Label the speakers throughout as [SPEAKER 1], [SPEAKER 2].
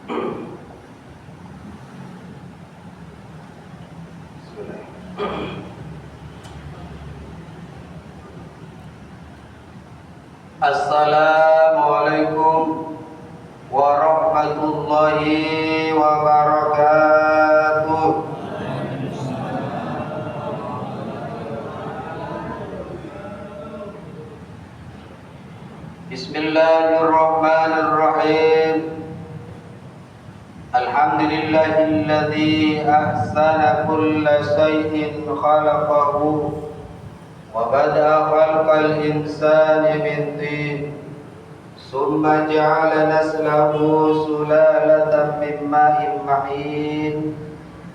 [SPEAKER 1] Assalamualaikum warahmatullahi wabarakatuh. Bismillahirrahmanirrahim. Alhamdulillahilladzi ahsana kulla syai'in khalaqahu wa bada'a khalqal insani min tin summa ja'ala naslahu sulalatan min ma'in mahin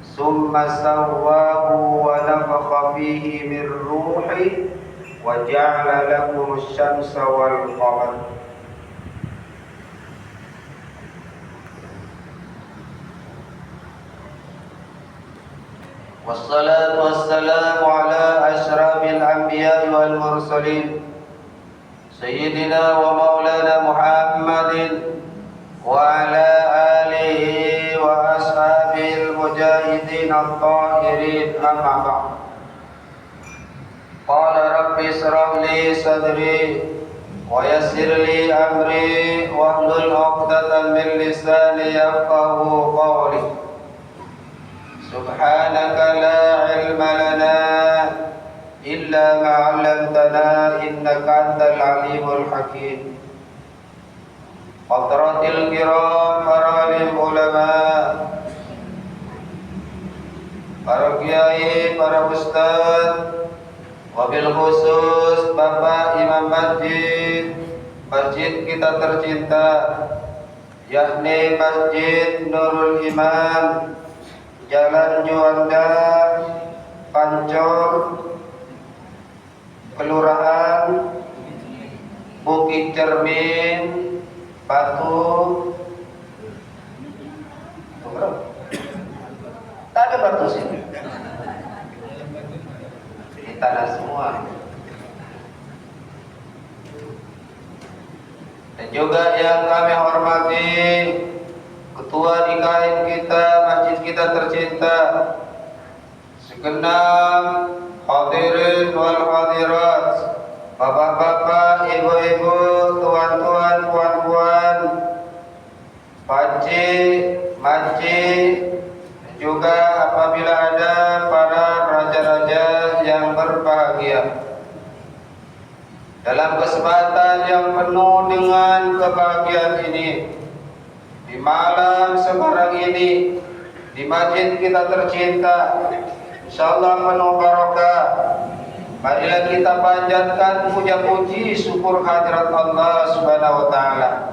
[SPEAKER 1] summa sawwahu wa nafakha fihi min ruhi wa ja'ala lakum asy-syamsa wal qamar. Wassalatu wassalamu ala asyrafil anbiya'i wal mursalin Sayyidina wa maulana Muhammadin wa ala alihi wa ashabil mujahidin at-tahirin amma ba'd. Qala rabbi israh li sadri wa yassir li amri wahlul 'uqdatam min lisani yafqahu qawli. Subhanaka la ilma lana illa ma 'allamtana innaka antal alimul hakim. Hadratil kiram para ulama, para kiai, para ustaz, wabil khusus Bapak Imam Masjid kita tercinta, yakni Masjid Nurul Iman, Jalan Juanda, Pancor, Kelurahan Bukit Cermin, Batu. Tak ada batu sini. Di tanah semua. Dan juga yang kami hormati Ketua DKM kita, masjid kita tercinta, segenap hadirin wal hadirat, bapak-bapak, ibu-ibu, tuan-tuan, puan-puan, pakcik, makcik, juga apabila ada para raja-raja yang berbahagia. Dalam kesempatan yang penuh dengan kebahagiaan ini, di malam sekarang ini, di masjid kita tercinta, insyaallah penuh barokah. Marilah kita panjatkan puja-puji syukur hadirat Allah Subhanahu wa taala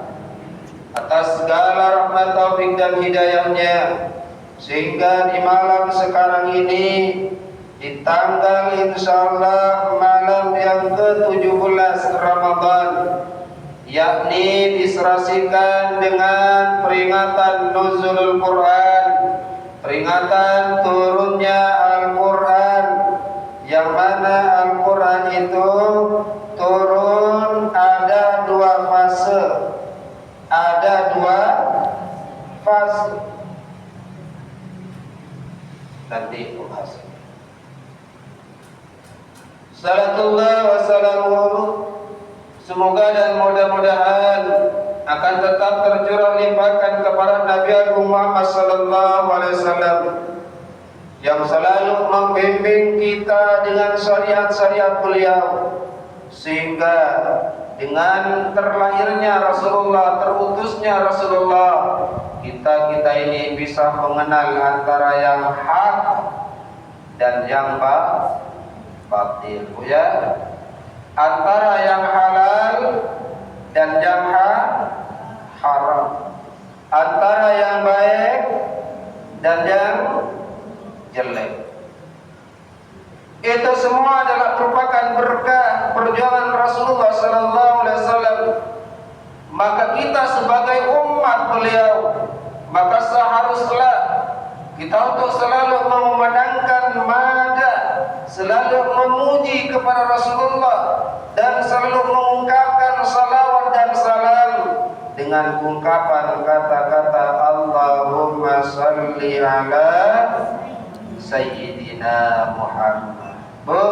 [SPEAKER 1] atas segala rahmat taufik dan hidayahnya, sehingga di malam sekarang ini, di tanggal insyaallah malam yang ke-17 Ramadan, yakni diserasikan dengan peringatan nuzulul Quran, peringatan turunnya Al-Quran, yang mana Al-Quran itu turun ada dua fase, nanti bahas. Salatullah wassalamuhu, semoga dan mudah-mudahan akan tetap tercurah limpahkan kepada Nabi Agung Muhammad sallallahu alaihi wasallam yang selalu membimbing kita dengan syariat-syariat beliau, sehingga dengan terlahirnya Rasulullah, terutusnya Rasulullah, kita ini bisa mengenal antara yang hak dan yang batil, ya, antara yang halal dan yang haram, antara yang baik dan yang jelek. Itu semua adalah merupakan berkah perjuangan Rasulullah sallallahu alaihi wasallam. Maka kita sebagai umat beliau, maka seharuslah kita untuk selalu memandangkan mada, selalu memuji kepada Rasulullah, dan selalu mengungkapkan salawat dan salam dengan ungkapan kata-kata salli ala Sayyidina Muhammad. Bu,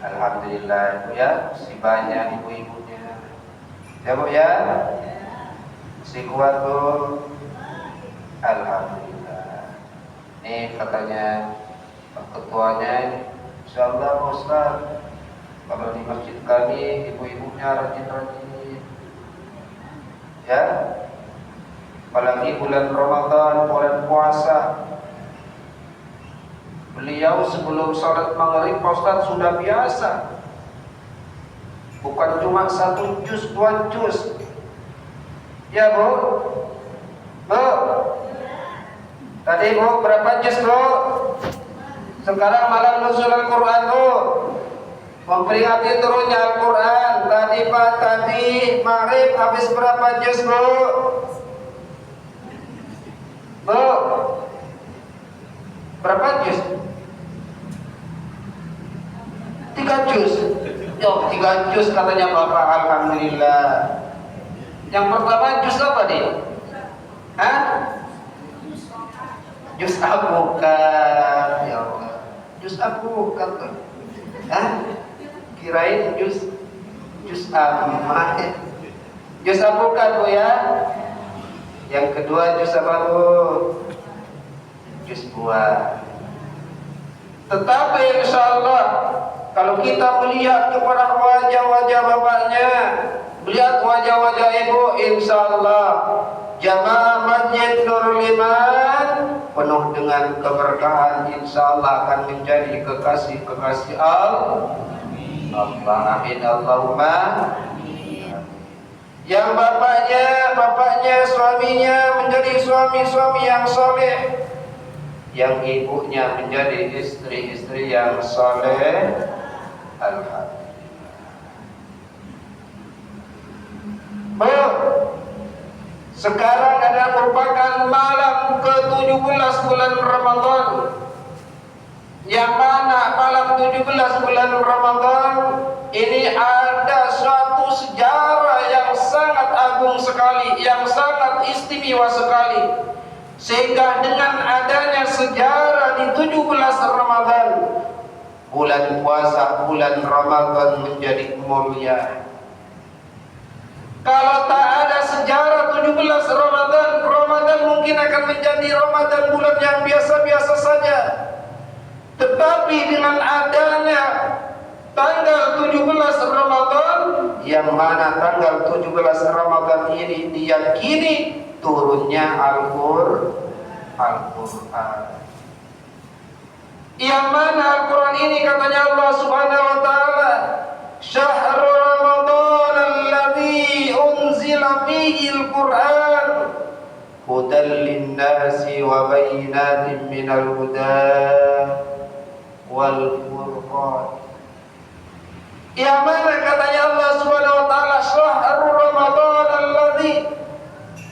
[SPEAKER 1] alhamdulillah Bu ya, masih banyak ibu-ibunya ya Bu ya, masih kuat Bu, alhamdulillah. Ini katanya Pak Ketuanya, insyaallah Pak Ustaz, kalau di masjid kami ibu-ibunya rajin-rajin ya, apalagi bulan Ramadan, bulan puasa. Beliau sebelum salat maghrib Pak Ustaz sudah biasa, bukan cuma 1 juz 2 juz ya Bu. Bu, tadi Bu berapa juz Bu? Sekarang malam nuzul Al-Quran Bu, memperingati turunnya Al-Quran. Tadi Pak, tadi maghrib habis berapa juz Bu? Bu, berapa juz? 3 juz. Yo, 3 juz katanya Bapak, alhamdulillah. Yang pertama juz apa nih? Hah? Juz abukat, ya Allah. Juz abukat tuh. Hah? Kirain juz amma. Juz abukat Bu ya. Yang kedua juz apa Bu? Juz buah. Tetapi insyaallah kalau kita melihat kepada wajah-wajah bapaknya, melihat wajah-wajah ibu, insyaallah jamaah Masjid Nurul Iman penuh dengan keberkahan, insyaallah akan menjadi kekasih-kekasih Allah. Amin Allahumma. Yang bapaknya, suaminya menjadi suami-suami yang soleh, yang ibunya menjadi istri-istri yang soleh. Alhamdulillah. Sekarang adalah merupakan malam ke-17 bulan Ramadan, yang mana malam 17 bulan Ramadan ini ada suatu sejarah yang sangat agung sekali, yang sangat istimewa sekali, sehingga dengan adanya sejarah di 17 Ramadan, bulan puasa, bulan Ramadan menjadi mulia. Kalau tak ada sejarah 17 Ramadan, Ramadan mungkin akan menjadi Ramadan bulan yang biasa-biasa saja. Tetapi dengan adanya tanggal 17 Ramadan, yang mana tanggal 17 Ramadan ini diyakini turunnya Al-Quran. Yang mana Al-Quran ini katanya Allah Subhanahu wa taala, Syahrul Ramadan alladzi unzila fihi al-Quran hudan lin-nasi wa bayyinatin minal huda wal furqan. Yang mana katanya Allah Subhanahu wa taala, Syahrul Ramadan alladzi,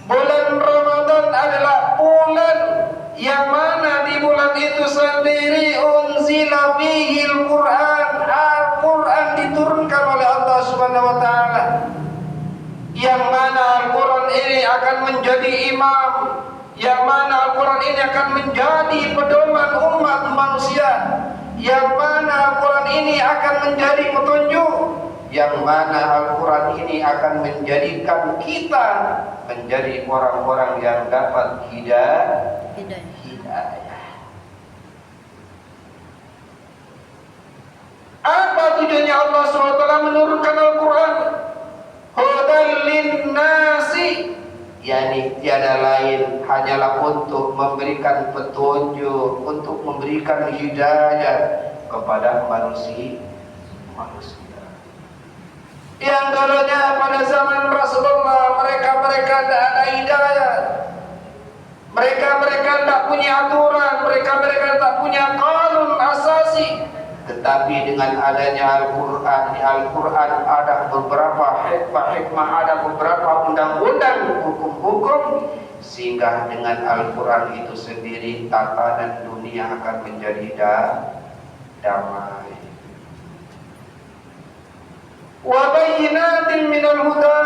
[SPEAKER 1] bulan Ramadan adalah bulan yang mana di bulan itu sendiri unzila fihi al-Quran, Al-Quran diturunkan oleh Allah Subhanahu wa taala, yang mana Al-Quran ini akan menjadi imam, yang mana Al-Quran ini akan menjadi pedoman umat manusia, yang mana Al-Quran ini akan menjadi petunjuk, yang mana Al-Quran ini akan menjadikan kita menjadi orang-orang yang dapat hidayah. Apa tujuannya Allah SWT menurunkan Al-Quran? Hudan lin-nasi, yakni tiada lain hanyalah untuk memberikan petunjuk, untuk memberikan hidayah kepada manusia. Yang dulunya pada zaman Rasulullah mereka tidak ada hidayah, mereka tidak punya aturan, mereka tidak punya kanun asasi. Tetapi dengan adanya Al-Quran, di Al-Quran ada beberapa hikmah, ada beberapa undang-undang, hukum-hukum, sehingga dengan Al-Quran itu sendiri tatanan dunia akan menjadi damai. Wa bayyinatin minal huda,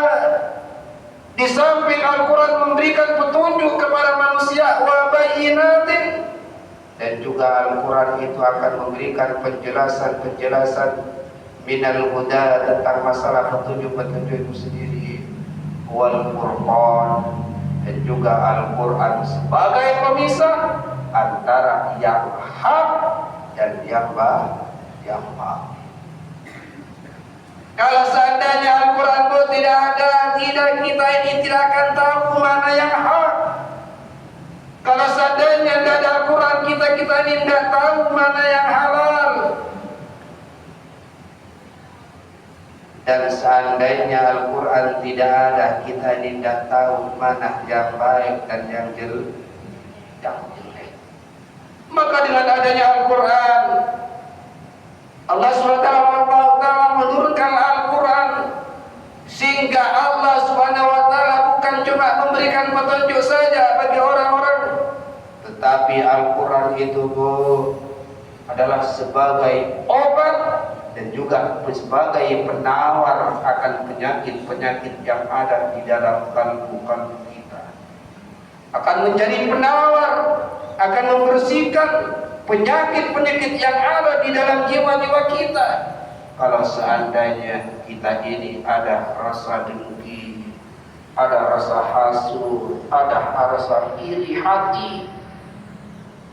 [SPEAKER 1] di samping Al-Quran memberikan petunjuk kepada manusia, wa bayyinatin, dan juga Al-Quran itu akan memberikan penjelasan-penjelasan minal huda tentang masalah petunjuk-petunjuk itu sendiri, wal Qur'an, dan juga Al-Quran sebagai pemisah antara yang hak dan yang batil. Kalau seandainya Al-Quran itu tidak ada, kita ini tidak akan tahu mana yang hak. Kalau seandainya tidak ada Al-Quran, kita ini tidak tahu mana yang halal. Dan seandainya Al-Quran tidak ada, kita ini tidak tahu mana yang baik dan yang jelek. Maka dengan adanya Al-Quran, Allah SWT menurunkan Al-Quran, sehingga Allah SWT bukan cuma memberikan petunjuk saja bagi orang-orang, tetapi Al-Quran itu adalah sebagai obat dan juga sebagai penawar akan penyakit-penyakit yang ada di dalam kalbu-kalbu kita. Akan menjadi penawar, akan membersihkan penyakit-penyakit yang ada di dalam jiwa-jiwa kita. Kalau seandainya kita ini ada rasa dengki, ada rasa hasud, ada rasa iri hati,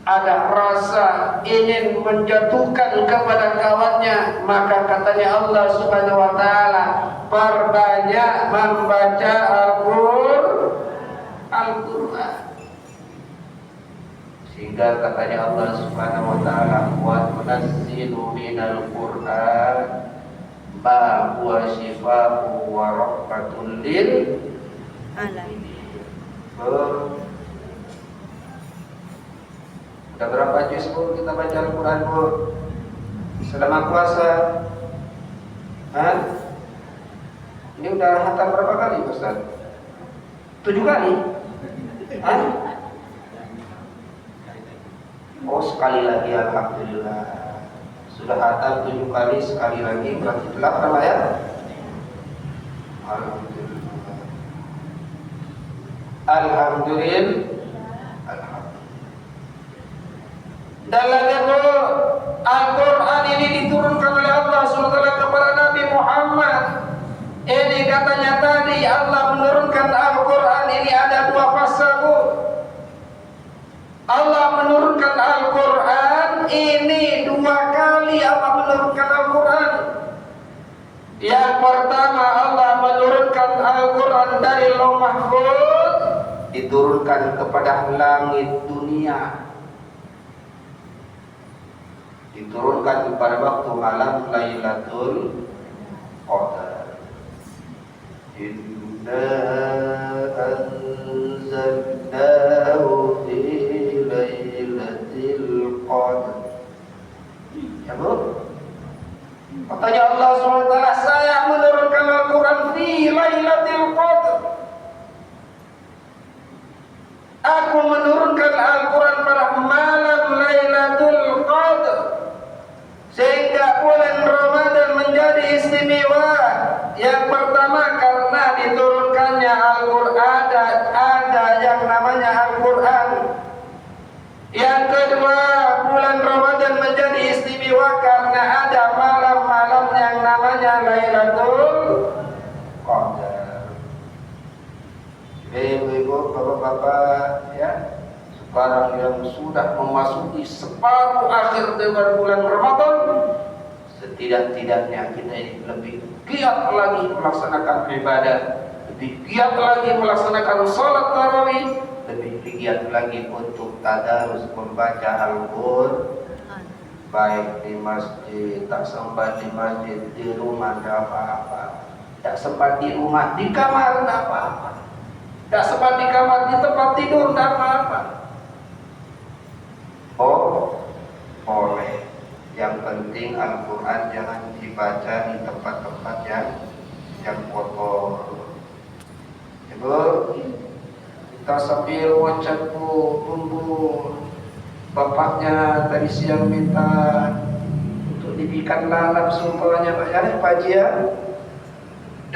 [SPEAKER 1] ada rasa ingin menjatuhkan kepada kawannya, maka katanya Allah Subhanahu wa taala, perbanyak membaca Al-Qur'an. Sehingga katanya Allah Subhanahu wa taala, wa tunazzilu minal Qur'an ma huwa shifaa'un wa rahmatun lil alamin. Udah berapa juz Bu kita baca Al-Quran Bu selama puasa? Hah? Ini udah hatam berapa kali Ustaz? 7 kali? Hah? Oh, sekali lagi alhamdulillah. Sudah hatam 7 kali, sekali lagi berarti 8 lah ya. Alhamdulillah. Alhamdulillah. Dan lagi Al-Quran ini diturunkan oleh Allah SWT kepada Nabi Muhammad. Ini katanya tadi Allah menurunkan Al-Quran ini ada 2 fasa Bu. Allah menurunkan Al-Quran ini 2 kali Allah menurunkan Al-Quran. Yang pertama Allah menurunkan Al-Quran dari Lauh Mahfuz, diturunkan kepada langit dunia, diturunkan pada waktu malam Lailatul Qadar. Inna anzalnahu fi Lailatul Qadar. Ya Bu? Katanya Allah SWT, saya menurunkan Al-Quran fi Lailatul Qadar. Aku menurunkan Al-Quran pada malam Lailatul Qadar, sehingga bulan Ramadan menjadi istimewa. Yang pertama karena diturunkannya Al-Quran, ada yang namanya Al-Quran. Yang kedua, bulan Ramadan menjadi istimewa karena ada malam-malam yang namanya Lailatul Qadar. Ibu-ibu, bapak-bapak ya, sekarang yang sudah memasuki separuh akhir dari bulan Ramadan, setidak-tidaknya kita ini lebih giat lagi melaksanakan ibadah, lebih giat lagi melaksanakan sholat tarawih, lebih giat lagi untuk tadarus membaca Al-Quran, baik di masjid, tak sempat di masjid, di rumah tidak apa-apa, tak sempat di rumah, di kamar tidak apa-apa, tak sempat di kamar, di tempat tidur tidak apa-apa. Oh, boleh. Yang penting Al-Quran jangan dibaca di tempat-tempat yang kotor. Ibu, kita sambil wacap bumbu. Bapaknya tadi siang minta untuk dibikin lalap sumpahnya Pak ya, Pak Haji ya.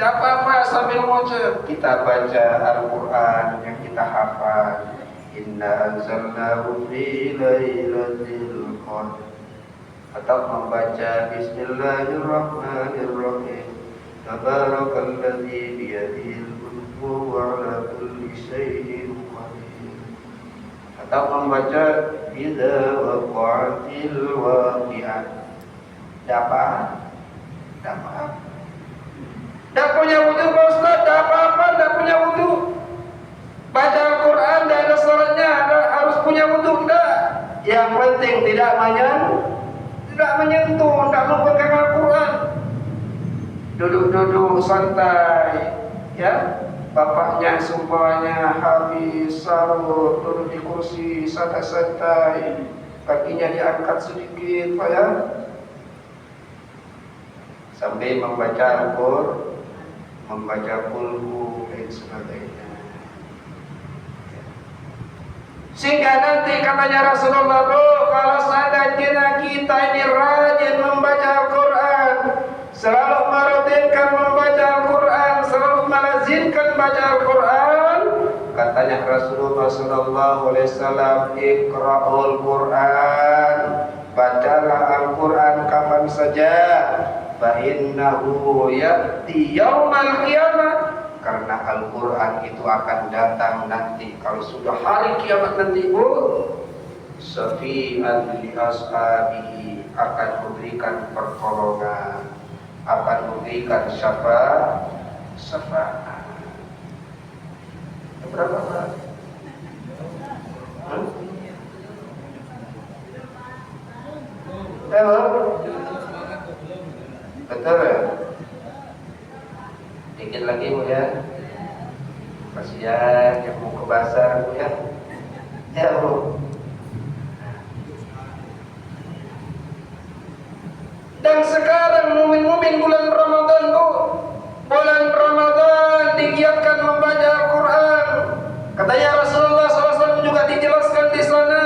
[SPEAKER 1] Tidak apa-apa sambil baca. Kita baca Al-Quran yang kita hafal. Inna anzalnahu fi lailatul qadr. Atau membaca Bismillahirrahmanirrahim. Tabarakalladzi biyadihil mulku wa ala kulli syai'in qadir. Atau membaca Idza waqa'atil waqi'ah. Dapat. Tak punya wudu Pak Ustaz, tak apa-apa, tak punya wudu. Baca Al-Quran dan ada syaratnya, harus punya wudu, enggak. Yang penting tidak menyentuh, tidak memegang Al-Quran. Duduk-duduk santai, ya. Bapaknya sumpahnya habis sahur, duduk di kursi santai-santai, kakinya diangkat sedikit, Pak ya. Sampai membaca Al-Quran, membaca kulhu dan sebagainya. Sehingga nanti katanya Rasulullah, kalau seandainya kita ini rajin membaca Al-Quran, selalu merutinkan membaca Al-Quran, selalu melazimkan baca Al-Quran, katanya Rasulullah SAW, Iqra'ul Quran, bacalah Al-Quran kapan saja. Fa'innahu ya'ti yaumal qiyamah, karena Al-Quran itu akan datang nanti kalau sudah hari kiamat nanti, syafi'an li ashabihi, akan memberikan pertolongan, akan memberikan syafaat. Berapa Pak? Betul ya? Dikit lagi Bu ya. Kasihan yang mau ke pasar Bu ya. Ya Bu. Dan sekarang mumin-mumin bulan Ramadan Bu, bulan Ramadan digiatkan membaca Al-Quran. Katanya Rasulullah SAW juga dijelaskan di sana,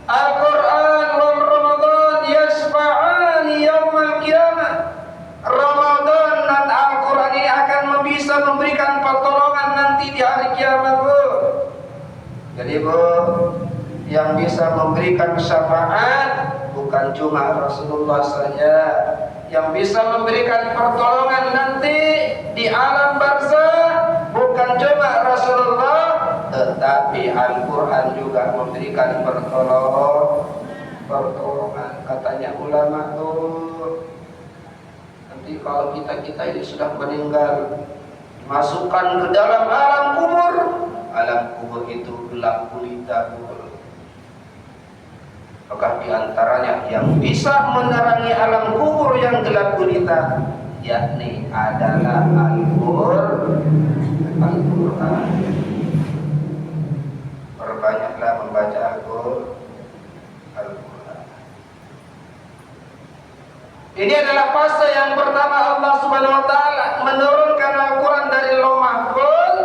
[SPEAKER 1] Al-Quran wal Ramadan yashfa'ani yaumal qiyamah. Ramadan dan Al-Quran ini akan bisa memberikan pertolongan nanti di hari kiamat Bu. Jadi Bu, yang bisa memberikan syafaat bukan cuma Rasulullah saja, yang bisa memberikan pertolongan nanti di alam barzah bukan cuma Rasulullah, tetapi Al-Quran juga memberikan pertolongan. Katanya ulama tuh, nanti kalau kita ini sudah meninggal, masukkan ke dalam alam kubur. Alam kubur itu gelap gulita Bu. Maka diantaranya yang bisa menerangi alam kubur yang gelap gulita, yakni adalah Al-Quran. Perbanyaklah membaca Al-Quran. Ini adalah fase yang pertama Allah Subhanahu Wa Taala menurunkan Al-Quran dari Lauh Mahfuz,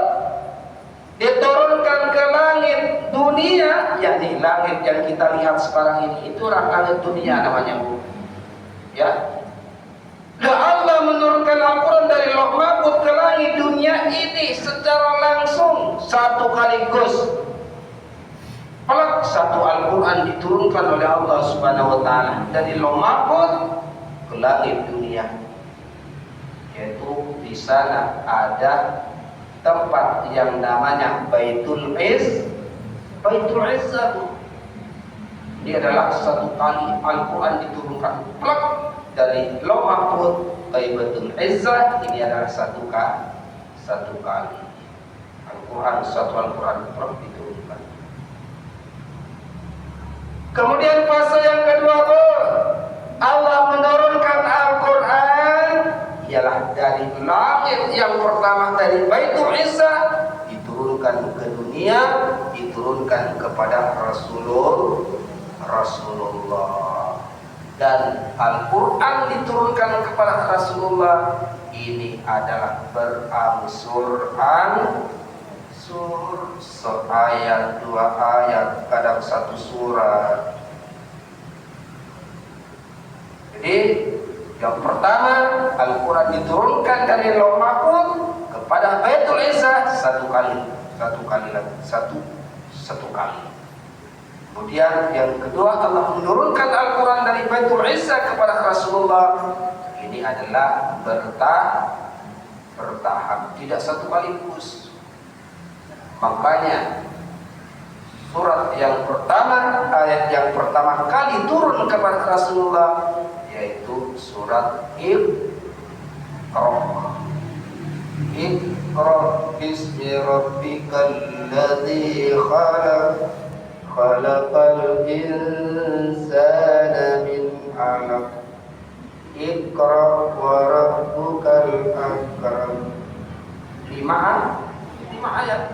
[SPEAKER 1] diturunkan ke langit dunia, yakni langit yang kita lihat sekarang ini, itulah langit dunia namanya Bu. Ya. Dan Allah menurunkan Al-Quran dari Lauh Mahfuz ke langit dunia ini secara langsung satu kaligus. Pelak satu Al-Quran diturunkan oleh Allah Subhanahu Wa Taala dari Lauh Mahfuz ke langit dunia. Yaitu di sana ada tempat yang namanya Baitul Izzah. Ini adalah satu kali Al-Quran diturunkan plak dari Lauh Mahfuz ke Baitul Izzah. Ini adalah satu kali Al-Quran, satu Al-Quran plak diturunkan. Kemudian fase yang kedua Allah menurunkan Al-Quran ialah dari langit yang pertama dari Baitul Izzah diturunkan ke dunia, diturunkan kepada Rasulullah. Dan Al-Quran diturunkan kepada Rasulullah ini adalah berangsur-angsur, seayat, dua ayat, kadang satu surat. Jadi Yang pertama, Al-Quran diturunkan dari Lauh Mahfuz kepada Baitul Izzah satu kali. Kemudian yang kedua, Allah menurunkan Al-Quran dari Baitul Izzah kepada Rasulullah. Ini adalah bertahap, tidak satu kaligus. Makanya surat yang pertama, ayat yang pertama kali turun kepada Rasulullah yaitu surat Iqra bismi rabbikal ladzi khalaq khalaqal insana min 'alaq Iqra wa rabbukal akram. 5 ayat.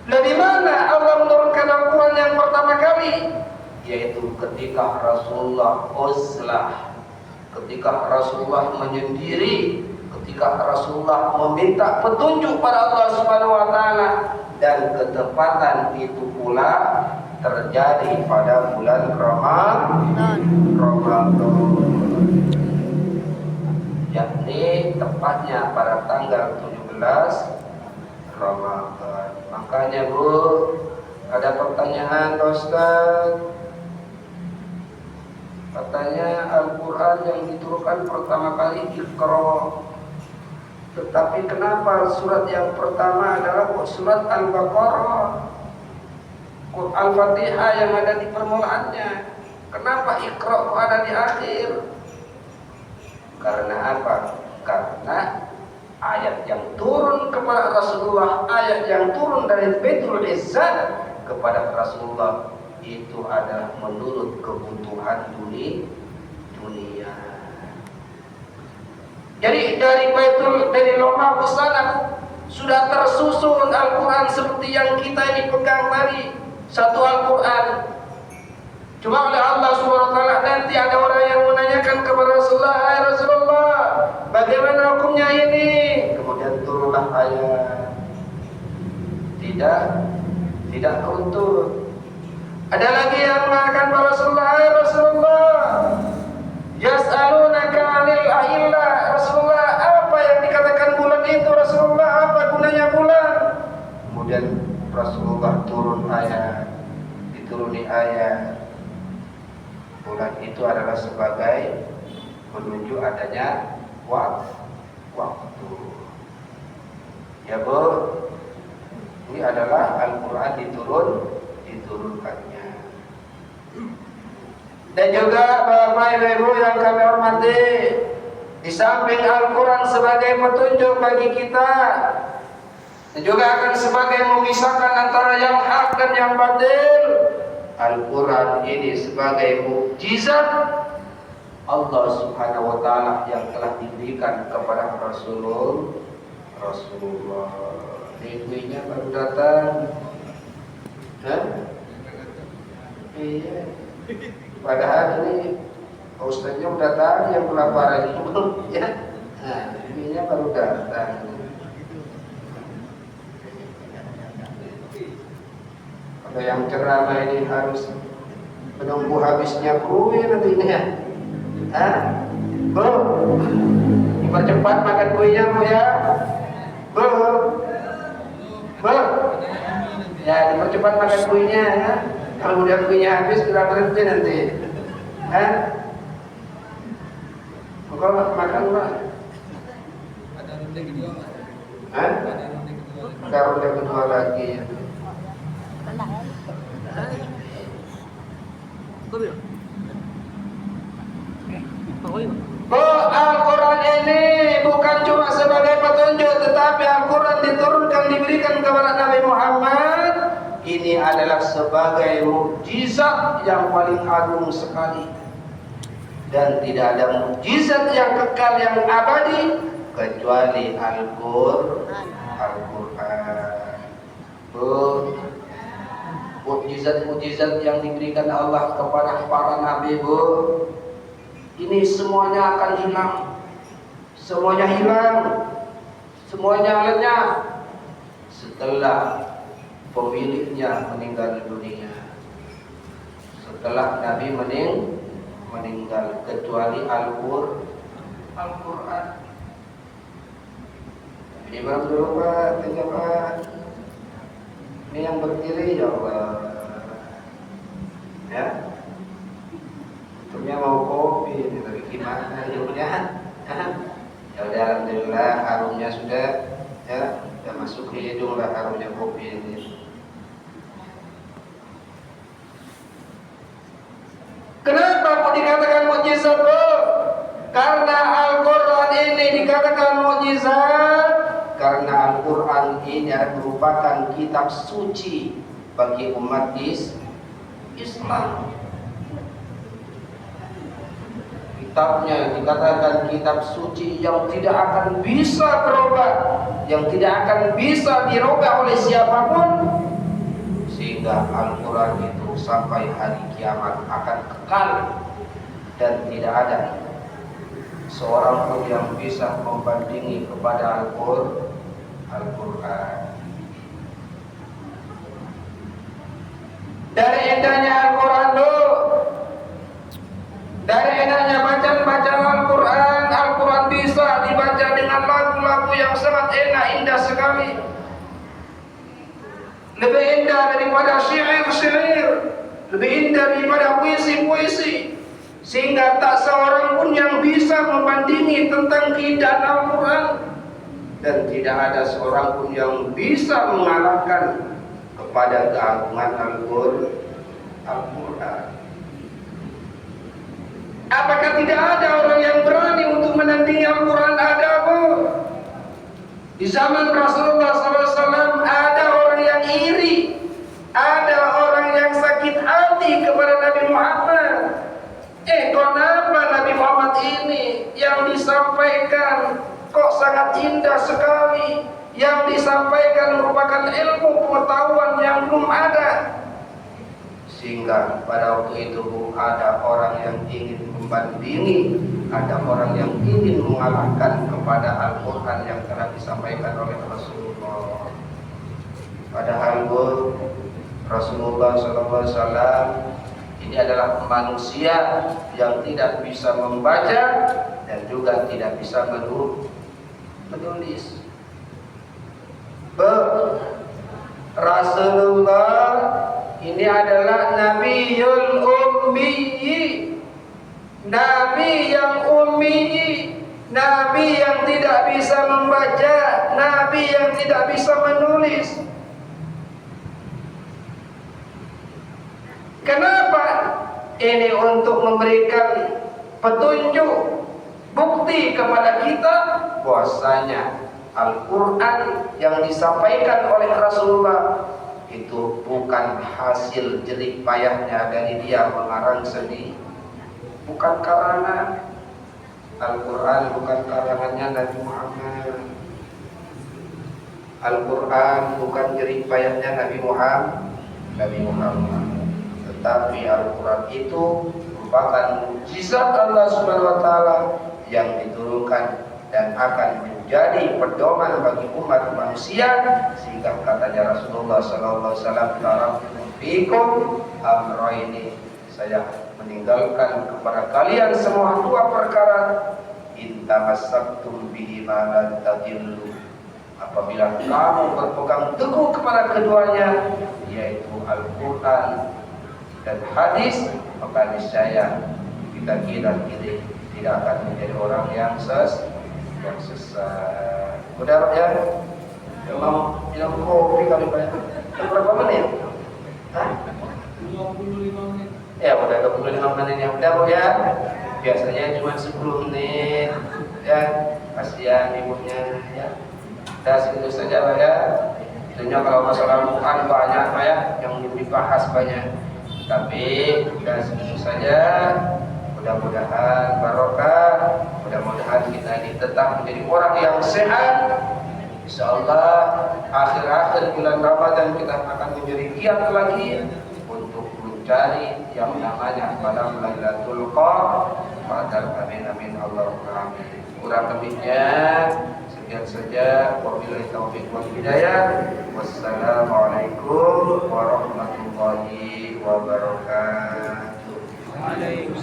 [SPEAKER 1] Dari mana Allah menurunkan Al-Quran yang pertama kali? Yaitu ketika Rasulullah uzlah, ketika Rasulullah menyendiri, ketika Rasulullah meminta petunjuk pada Allah Subhanahu wa taala, dan ketepatan itu pula terjadi pada bulan Ramadan. Yakni tepatnya pada tanggal 17 Ramadan. Makanya Bu, ada pertanyaan Ustaz. Katanya Al-Quran yang diturunkan pertama kali Iqra. Tetapi kenapa surat yang pertama adalah surat Al-Baqarah, Al-Fatihah yang ada di permulaannya? Kenapa Iqra ada di akhir? Karena apa? Karena ayat yang turun kepada Rasulullah, ayat yang turun dari Baitul Izzah kepada Rasulullah itu adalah menurut kebutuhan dunia. Jadi dari Lauh Mahfuz sana sudah tersusun Al-Quran seperti yang kita ini pegang tadi, satu Al-Quran. Cuma oleh Allah Subhanahu wa taala nanti ada orang yang menanyakan kepada Rasulullah, "Hai Rasulullah, bagaimana hukumnya ini?" Kemudian turunlah ayat. Tidak keruntut. Ada lagi yang mengatakan kepada Rasulullah, "Hai Rasulullah, yas'alunaka 'anil ahillah." Rasulullah, apa yang dikatakan bulan itu? Rasulullah, apa gunanya bulan? Kemudian Rasulullah dituruni ayat. Bulan itu adalah sebagai menunjuk adanya waktu. Ya Bu, ini adalah Al-Quran diturunkannya. Dan juga Bapak Ibu yang kami hormati, di samping Al-Quran sebagai petunjuk bagi kita, dan juga akan sebagai memisahkan antara yang hak dan yang batil, Al-Quran ini sebagai mukjizat Allah Subhanahu wa taala yang telah diberikan kepada Rasulullah. Kuenya baru datang. Iya. Padahal ini Ustaznya udah tadi yang pelaparan itu ya. Nah, kuenya baru datang. Kalau yang ceramah ini harus menunggu habisnya kue nantinya. Bu, dipercepat makan kuenya Bu ya. Bu, ya dipercepat makan kuenya ya. Kalau udah kuenya habis kita berhenti nanti. Kalau makan Pak. Ada ronde kedua Pak. Ada ronde kedua lagi ya. Al-Quran ini bukan cuma sebagai petunjuk, tetapi Al-Quran diberikan kepada Nabi Muhammad. Ini adalah sebagai mukjizat yang paling agung sekali. Dan tidak ada mukjizat yang kekal, yang abadi kecuali Al-Quran. Mukjizat-mukjizat yang diberikan Allah kepada para nabi Bu, ini semuanya akan hilang. Semuanya lenyap setelah pemiliknya meninggal dunia. Setelah Nabi meninggal kecuali Al-Quran. Ini baru dulu Pak, tanya Pak. Ini yang berdiri ya Allah. Ya. Tentunya mau kopi, ini tapi gimana hidupnya? Ya udah, alhamdulillah harumnya sudah masuk ke hidung lah harumnya kopi ini. Kenapa mau dikatakan mukjizat, Bro? Karena Al-Quran ini dikatakan mukjizat karena Al-Quran ini merupakan kitab suci bagi umat Islam. Kitabnya dikatakan kitab suci yang tidak akan bisa berubah, yang tidak akan bisa dirubah oleh siapapun, sehingga Al-Quran itu sampai hari kiamat akan kekal dan tidak ada seorang pun yang bisa membandingi kepada Al-Quran. Dari indahnya Al-Quran dari indahnya bacaan Al-Quran, Al-Quran bisa dibaca dengan lagu-lagu yang sangat enak, indah sekali. Lebih indah daripada syair-syair, lebih indah daripada puisi-puisi, sehingga tak seorang pun yang bisa membandingi tentang keindahan Al-Quran, dan tidak ada seorang pun yang bisa mengalahkan kepada keagungan Al-Quran. Apakah tidak ada orang yang berani untuk menandingi Al-Quran? Ada, Bu. Di zaman Rasulullah SAW ada orang yang iri, ada orang yang sakit hati kepada Nabi Muhammad. Kenapa Nabi Muhammad ini yang disampaikan kok sangat indah sekali, yang disampaikan merupakan ilmu pengetahuan yang belum ada, sehingga pada waktu itu ada orang yang ingin membandingi, ada orang yang ingin mengalahkan kepada Al-Quran yang telah disampaikan oleh Rasulullah. Padahal Rasulullah SAW ini adalah manusia yang tidak bisa membaca dan juga tidak bisa menulis. Rasulullah ini adalah Nabiul Ummi, Nabi yang ummi, Nabi yang tidak bisa membaca, Nabi yang tidak bisa menulis. Kenapa? Ini untuk memberikan petunjuk, bukti kepada kita bahwasanya Al-Quran yang disampaikan oleh Rasulullah itu bukan hasil jerih payahnya dari dia mengarang sendiri, bukan karangan. Al-Quran bukan karangannya Nabi Muhammad. Al-Quran bukan jerih payahnya Nabi Muhammad. Tetapi Al-Quran itu merupakan mukjizat Allah Subhanahu wa taala yang diturunkan dan akan menjadi pedoman bagi umat manusia, sehingga katanya Rasulullah sallallahu alaihi wasallam, taraktu fikum amrayni, saya meninggalkan kepada kalian semua dua perkara, in tamassaktum bihi ma lan tadillu, apabila kamu berpegang teguh kepada keduanya, yaitu Al-Quran dan hadis, maka niscaya kita tidak akan menjadi orang yang sesat. Udah Pak ya? Yang mau minum kopi kali Pak. Berapa menit? Hah? 25 menit. Ya udah 25 menit ya. Udah Bu ya. Biasanya cuma 10 menit. Ya, kasihan ibunya ya. Udah segitu saja Pak ya. Tentunya kalau masalah Quran banyak Pak ya, yang dibahas banyak. Tapi udah segitu saja. Mudah-mudahan barokah, mudah-mudahan kita ini tetap menjadi orang yang sehat. Insyaallah akhir-akhir bulan Ramadan kita akan menjadi giat lagi untuk mencari yang namanya malam Lailatul Qadar. Amin Allahumma amin. Kurang lebihnya sekian saja. Wabillahi taufiq wal hidayah. Wassalamualaikum warahmatullahi wabarakatuh. Waalaikumsalam.